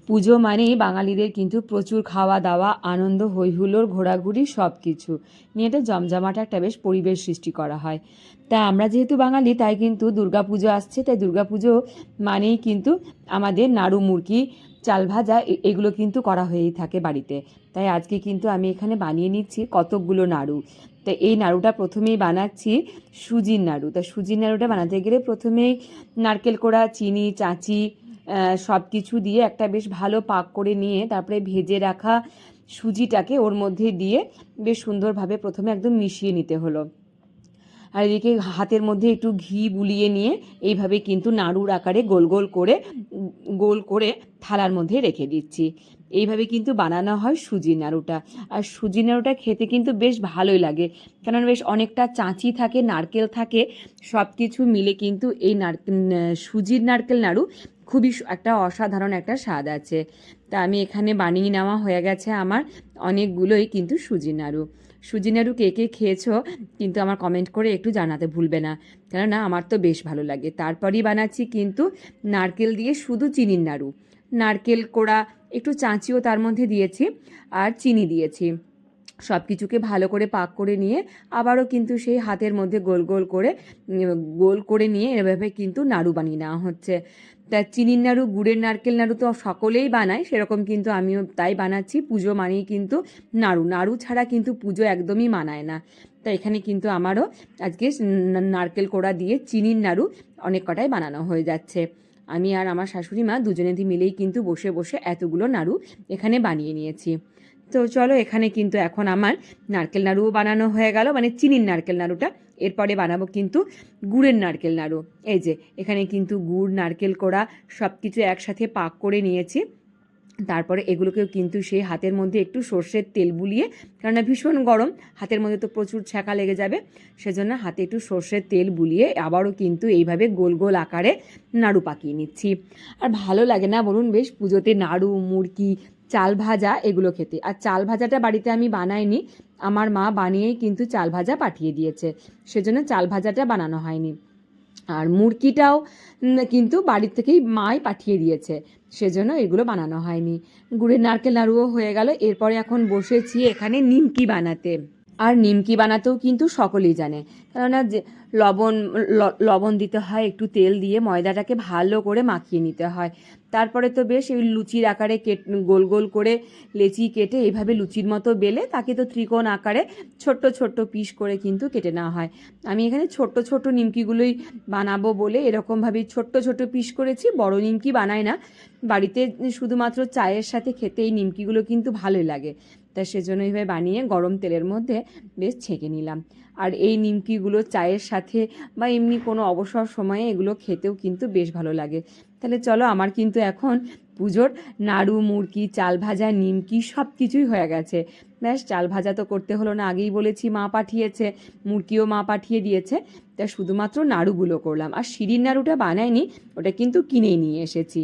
পুজো মানেই বাঙালিদের কিন্তু প্রচুর খাওয়া দাওয়া, আনন্দ, হইহুল্লোড়, ঘোরাঘুরি সব কিছু নিয়ে একটা জমজমাট একটা বেশ পরিবেশ সৃষ্টি করা হয়। তা আমরা যেহেতু বাঙালি তাই কিন্তু দুর্গাপুজো আসছে, তাই দুর্গাপুজো মানেই কিন্তু আমাদের নাড়ু, মুরকি, চাল ভাজা এগুলো কিন্তু করা হয়েই থাকে বাড়িতে। তাই আজকে কিন্তু আমি এখানে বানিয়ে নিচ্ছি কতকগুলো নাড়ু। তো এই নাড়ুটা প্রথমেই বানাচ্ছি সুজির নাড়ু। তা সুজির নাড়ুটা বানাতে গেলে প্রথমেই নারকেল কোড়া, চিনি, চাঁচি সব কিছু দিয়ে একটা বেশ ভালো পাক করে নিয়ে তারপরে ভেজে রাখা সুজিটাকে ওর মধ্যে দিয়ে বেশ সুন্দরভাবে প্রথমে একদম মিশিয়ে নিতে হলো। আর এদিকে হাতের মধ্যে একটু ঘি বুলিয়ে নিয়ে এইভাবে কিন্তু নাড়ুর আকারে গোল করে থালার মধ্যে রেখে দিচ্ছি। এইভাবে কিন্তু বানানো হয় সুজির নাড়ুটা। আর সুজির নাড়ুটা খেতে কিন্তু বেশ ভালোই লাগে, কারণ বেশ অনেকটা চাঁচি থাকে, নারকেল থাকে, সব কিছু মিলে কিন্তু এই সুজির নারকেল নাড়ু খুবই একটা অসাধারণ একটা স্বাদ আছে। তা আমি এখানে বানিয়ে নেওয়া হয়ে গেছে আমার অনেকগুলোই কিন্তু সুজির নাড়ু। সুজি নাড়ু কে কে খেয়েছো কিন্তু আমার কমেন্ট করে একটু জানাতে ভুলবে না, কেননা আমার তো বেশ ভালো লাগে। তারপরই বানাচ্ছি কিন্তু নারকেল দিয়ে শুধু চিনির নাড়ু। নারকেল কোড়া, একটু চাঁচিও তার মধ্যে দিয়েছি, আর চিনি দিয়েছি। সব কিছুকে ভালো করে পাক করে নিয়ে আবারও কিন্তু সেই হাতের মধ্যে গোল করে নিয়ে এভাবে কিন্তু নাড়ু বানিয়ে নেওয়া হচ্ছে। তা চিনির নাড়ু, গুড়ের নারকেল নাড়ু তো সকলেই বানায়, সেরকম কিন্তু আমিও তাই বানাচ্ছি। পুজো মানেই কিন্তু নাড়ু, নাড়ু ছাড়া কিন্তু পুজো একদমই মানায় না। তা এখানে কিন্তু আমারও আজকে নারকেল কোড়া দিয়ে চিনির নাড়ু অনেক কটাই বানানো হয়ে যাচ্ছে। আমি আর আমার শাশুড়ি মা দুজনে মিলেই কিন্তু বসে বসে এতগুলো নাড়ু এখানে বানিয়ে নিয়েছি। তো চলো, এখানে কিন্তু এখন আমার নারকেল নাড়ুও বানানো হয়ে গেল, মানে চিনির নারকেল নাড়ুটা। এরপরে বানাবো কিন্তু গুড়ের নারকেল নাড়ু। এই যে এখানে কিন্তু গুড়, নারকেল কোড়া সব কিছু একসাথে পাক করে নিয়েছি। তারপরে এগুলোকেও কিন্তু সেই হাতের মধ্যে একটু সর্ষের তেল বুলিয়ে, কেননা ভীষণ গরম, হাতের মধ্যে তো প্রচুর ছ্যাঁকা লেগে যাবে, সেজন্য হাতে একটু সর্ষের তেল বুলিয়ে আবারও কিন্তু এইভাবে গোল গোল আকারে নাড়ু পাকিয়ে নিচ্ছি। আর ভালো লাগে না বলুন বেশ পুজোতে নাড়ু, মুরকি, চাল ভাজা এগুলো খেতে? আর চাল ভাজাটা বাড়িতে আমি বানাইনি, আমার মা বানিয়েই কিন্তু চাল ভাজা পাঠিয়ে দিয়েছে, সেজন্য চাল ভাজাটা বানানো হয়নি। আর মুরগিটাও কিন্তু বাড়ির থেকেই মাই পাঠিয়ে দিয়েছে, সেজন্য এগুলো বানানো হয়নি। গুড়ের নারকেল নাড়ুও হয়ে গেল। এরপরে এখন বসেছি এখানে নিমকি বানাতে। আর নিমকি বানাতেও কিন্তু সকলেই জানে, কেননা যে লবণ দিতে হয়, একটু তেল দিয়ে ময়দাটাকে ভালো করে মাখিয়ে নিতে হয়। তারপরে তো বেশ ওই লুচির আকারে গোল গোল করে লেচি কেটে এইভাবে লুচির মতো বেলে তাকে তো ত্রিকোণ আকারে ছোট্ট ছোট্ট পিস করে কিন্তু কেটে নেওয়া হয়। আমি এখানে ছোট্ট ছোট্ট নিমকিগুলোই বানাবো বলে এরকমভাবেই ছোট্ট ছোট্ট পিস করেছি, বড় নিমকি বানাই না। বাড়িতে শুধুমাত্র চায়ের সাথে খেতে এই নিমকিগুলো কিন্তু ভালোই লাগে, তা সেজন্য এইভাবে বানিয়ে গরম তেলের মধ্যে বেশ ছেঁকে নিলাম। আর এই নিমকিগুলো চায়ের সাথে বা এমনি কোনো অবসর সময়ে এগুলো খেতেও কিন্তু বেশ ভালো লাগে। তাহলে চলো, আমার কিন্তু এখন পুজোর নাড়ু, মুরকি, চাল ভাজা, নিমকি সব কিছুই হয়ে গেছে। ব্যাস, চাল ভাজা তো করতে হলো না, আগেই বলেছি মা পাঠিয়েছে, মুরকিও মা পাঠিয়ে দিয়েছে। তা শুধুমাত্র নাড়ুগুলো করলাম। আর শিরির নাড়ুটা বানাইনি, ওটা কিন্তু কিনেই নিয়ে এসেছি।